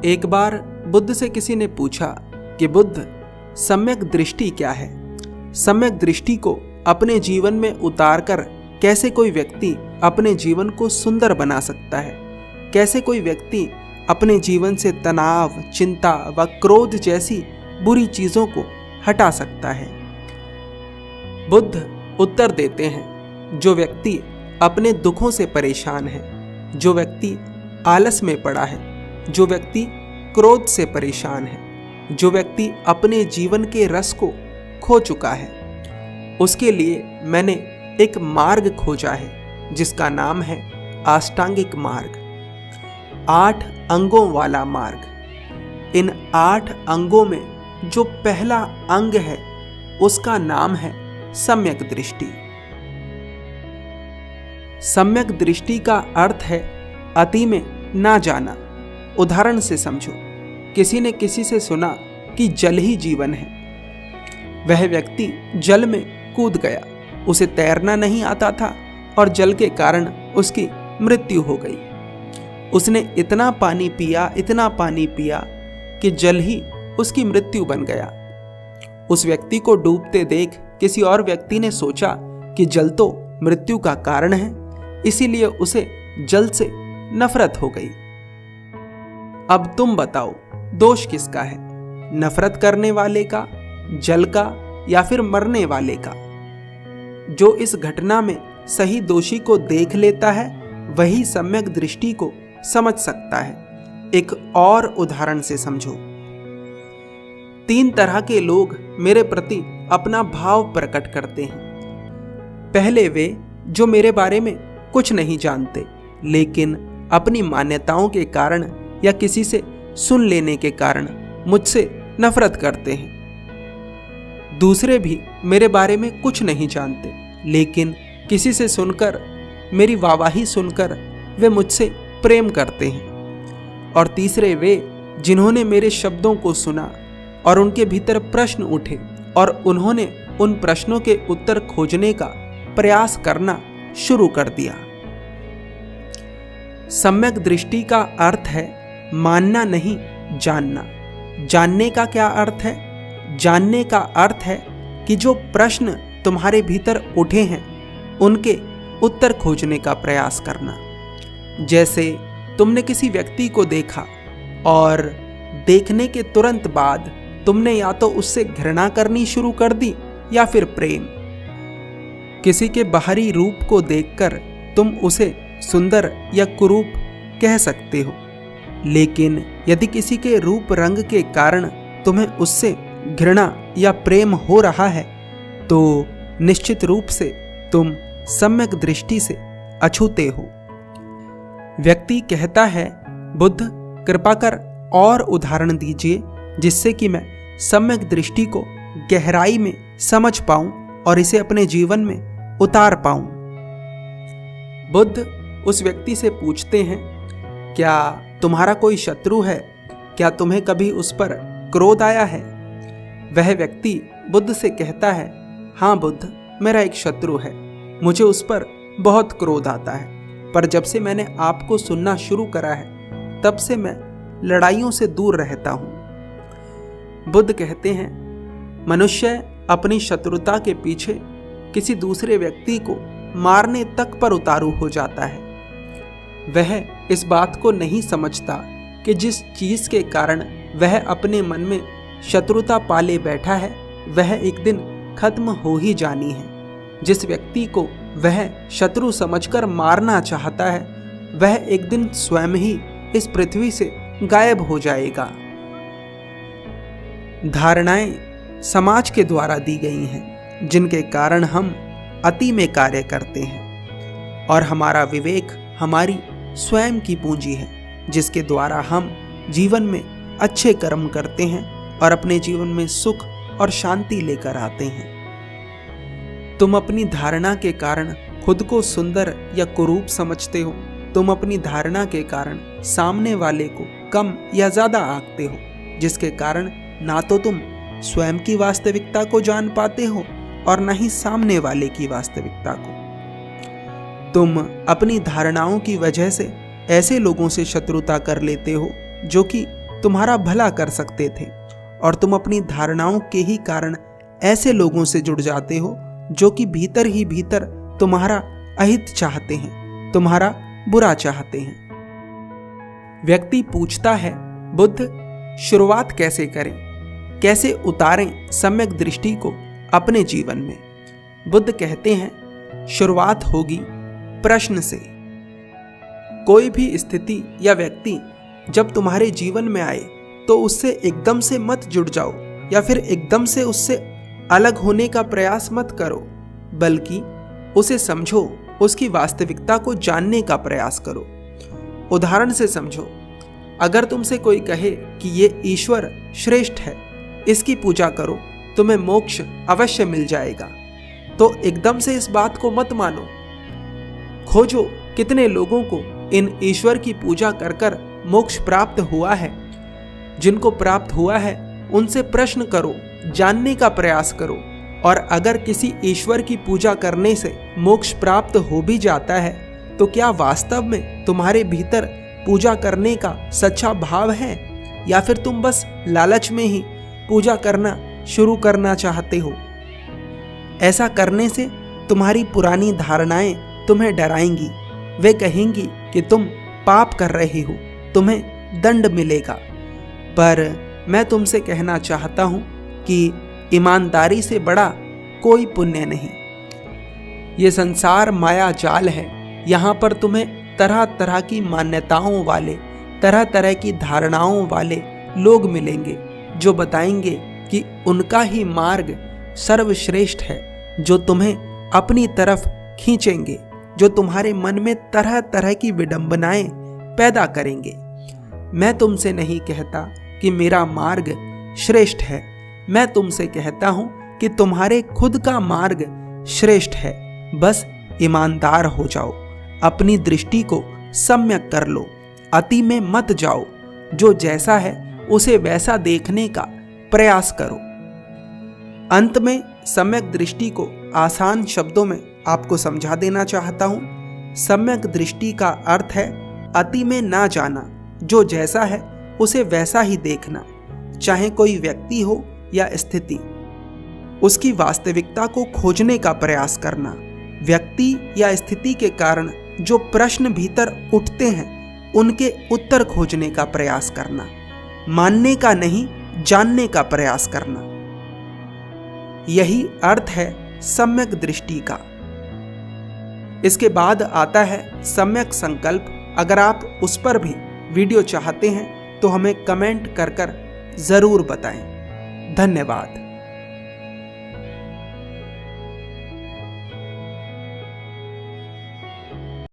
एक बार बुद्ध से किसी ने पूछा कि बुद्ध, सम्यक दृष्टि क्या है? सम्यक दृष्टि को अपने जीवन में उतारकर कैसे कोई व्यक्ति अपने जीवन को सुंदर बना सकता है? कैसे कोई व्यक्ति अपने जीवन से तनाव, चिंता व क्रोध जैसी बुरी चीजों को हटा सकता है? बुद्ध उत्तर देते हैं, जो व्यक्ति अपने दुखों से परेशान है, जो व्यक्ति आलस में पड़ा है, जो व्यक्ति क्रोध से परेशान है, जो व्यक्ति अपने जीवन के रस को खो चुका है, उसके लिए मैंने एक मार्ग खोजा है जिसका नाम है अष्टांगिक मार्ग, 8 अंगों वाला मार्ग। इन 8 अंगों में जो पहला अंग है उसका नाम है सम्यक दृष्टि। सम्यक दृष्टि का अर्थ है अति में ना जाना। उदाहरण से समझो, किसी ने किसी से सुना कि जल ही जीवन है। वह व्यक्ति जल में कूद गया, उसे तैरना नहीं आता था और जल के कारण उसकी मृत्यु हो गई। उसने इतना पानी पिया कि जल ही उसकी मृत्यु बन गया। उस व्यक्ति को डूबते देख किसी और व्यक्ति ने सोचा कि जल तो मृत्यु का कारण है, इसीलिए उसे जल से नफरत हो गई। अब तुम बताओ, दोष किसका है? नफरत करने वाले का, जल का, या फिर मरने वाले का? जो इस घटना में सही दोषी को देख लेता है वही सम्यक दृष्टि को समझ सकता है। एक और उदाहरण से समझो। 3 तरह के लोग मेरे प्रति अपना भाव प्रकट करते हैं। पहले वे जो मेरे बारे में कुछ नहीं जानते, लेकिन अपनी मान्यताओं के कारण या किसी से सुन लेने के कारण मुझसे नफरत करते हैं। दूसरे भी मेरे बारे में कुछ नहीं जानते, लेकिन किसी से सुनकर, मेरी वाहवाही सुनकर वे मुझसे प्रेम करते हैं। और तीसरे वे जिन्होंने मेरे शब्दों को सुना और उनके भीतर प्रश्न उठे और उन्होंने उन प्रश्नों के उत्तर खोजने का प्रयास करना शुरू कर दिया। सम्यक दृष्टि का अर्थ है मानना नहीं, जानना। जानने का क्या अर्थ है? जानने का अर्थ है कि जो प्रश्न तुम्हारे भीतर उठे हैं उनके उत्तर खोजने का प्रयास करना। जैसे तुमने किसी व्यक्ति को देखा और देखने के तुरंत बाद तुमने या तो उससे घृणा करनी शुरू कर दी या फिर प्रेम। किसी के बाहरी रूप को देखकर तुम उसे सुंदर या कुरूप कह सकते हो, लेकिन यदि किसी के रूप रंग के कारण तुम्हें उससे घृणा या प्रेम हो रहा है तो निश्चित रूप से तुम सम्यक दृष्टि से अछूते हो। व्यक्ति कहता है, बुद्ध कृपा कर और उदाहरण दीजिए जिससे कि मैं सम्यक दृष्टि को गहराई में समझ पाऊं और इसे अपने जीवन में उतार पाऊं। बुद्ध उस व्यक्ति से पूछते हैं, क्या तुम्हारा कोई शत्रु है? क्या तुम्हें कभी उस पर क्रोध आया है? वह व्यक्ति बुद्ध से कहता है, हाँ बुद्ध, मेरा एक शत्रु है, मुझे उस पर बहुत क्रोध आता है, पर जब से मैंने आपको सुनना शुरू करा है तब से मैं लड़ाइयों से दूर रहता हूँ। बुद्ध कहते हैं, मनुष्य अपनी शत्रुता के पीछे किसी दूसरे व्यक्ति को मारने तक पर उतारू हो जाता है। वह इस बात को नहीं समझता कि जिस चीज के कारण वह अपने मन में शत्रुता पाले बैठा है वह एक दिन खत्म हो ही जानी है। जिस व्यक्ति को वह शत्रु समझकर मारना चाहता है वह एक दिन स्वयं ही इस पृथ्वी से गायब हो जाएगा। धारणाएं समाज के द्वारा दी गई हैं जिनके कारण हम अति में कार्य करते हैं, और हमारा विवेक हमारी स्वयं की पूंजी है जिसके द्वारा हम जीवन में अच्छे कर्म करते हैं और अपने जीवन में सुख और शांति लेकर आते हैं। तुम अपनी धारणा के कारण खुद को सुंदर या कुरूप समझते हो। तुम अपनी धारणा के कारण सामने वाले को कम या ज्यादा आंकते हो, जिसके कारण ना तो तुम स्वयं की वास्तविकता को जान पाते हो और न ही सामने वाले की वास्तविकता को। तुम अपनी धारणाओं की वजह से ऐसे लोगों से शत्रुता कर लेते हो जो कि तुम्हारा भला कर सकते थे और तुम अपनी धारणाओं के ही कारण ऐसे लोगों से जुड़ जाते हो जो कि भीतर ही भीतर तुम्हारा अहित चाहते हैं, तुम्हारा बुरा चाहते हैं। व्यक्ति पूछता है, बुद्ध, शुरुआत कैसे करें, कैसे उतारें सम्यक दृष्टि को अपने जीवन में? बुद्ध कहते हैं, शुरुआत होगी प्रश्न से। कोई भी स्थिति या व्यक्ति जब तुम्हारे जीवन में आए तो उससे एकदम से मत जुड़ जाओ या फिर एकदम से उससे अलग होने का प्रयास मत करो, बल्कि उसे समझो, उसकी वास्तविकता को जानने का प्रयास करो। उदाहरण से समझो, अगर तुमसे कोई कहे कि ये ईश्वर श्रेष्ठ है, इसकी पूजा करो, तुम्हें मोक्ष अवश्य मिल जाएगा, तो एकदम से इस बात को मत मानो। खोजो कितने लोगों को इन ईश्वर की पूजा कर कर मोक्ष प्राप्त हुआ है। जिनको प्राप्त हुआ है उनसे प्रश्न करो, जानने का प्रयास करो, और अगर किसी ईश्वर की पूजा करने से मोक्ष प्राप्त हो भी जाता है तो क्या वास्तव में तुम्हारे भीतर पूजा करने का सच्चा भाव है, या फिर तुम बस लालच में ही पूजा करना शुरू करना चाहते हो? ऐसा करने से तुम्हारी पुरानी धारणाएं तुम्हें डराएंगी। वे कहेंगी कि तुम पाप कर रहे हो, तुम्हें दंड मिलेगा। पर मैं तुमसे कहना चाहता हूं कि ईमानदारी से बड़ा कोई पुण्य नहीं। ये संसार माया जाल है। यहाँ पर तुम्हें तरह तरह की मान्यताओं वाले, तरह तरह की धारणाओं वाले लोग मिलेंगे जो बताएंगे कि उनका ही मार्ग सर्वश्रेष्ठ है, जो तुम्हें अपनी तरफ खींचेंगे, जो तुम्हारे मन में तरह तरह की विडंबनाएं पैदा करेंगे। मैं तुमसे नहीं कहता कि मेरा मार्ग श्रेष्ठ है, मैं तुमसे कहता हूं कि तुम्हारे खुद का मार्ग श्रेष्ठ है। बस ईमानदार हो जाओ, अपनी दृष्टि को सम्यक कर लो, अति में मत जाओ, जो जैसा है उसे वैसा देखने का प्रयास करो। अंत में सम्यक दृष्टि को आसान शब्दों में आपको समझा देना चाहता हूं। सम्यक दृष्टि का अर्थ है अति में ना जाना, जो जैसा है उसे वैसा ही देखना, चाहे कोई व्यक्ति हो या स्थिति। उसकी वास्तविकता को खोजने का प्रयास करना। व्यक्ति या स्थिति के कारण जो प्रश्न भीतर उठते हैं उनके उत्तर खोजने का प्रयास करना। मानने का नहीं, जानने का प्रयास करना। यही अर्थ है सम्यक दृष्टि का। इसके बाद आता है सम्यक संकल्प। अगर आप उस पर भी वीडियो चाहते हैं तो हमें कमेंट कर जरूर बताएं। धन्यवाद।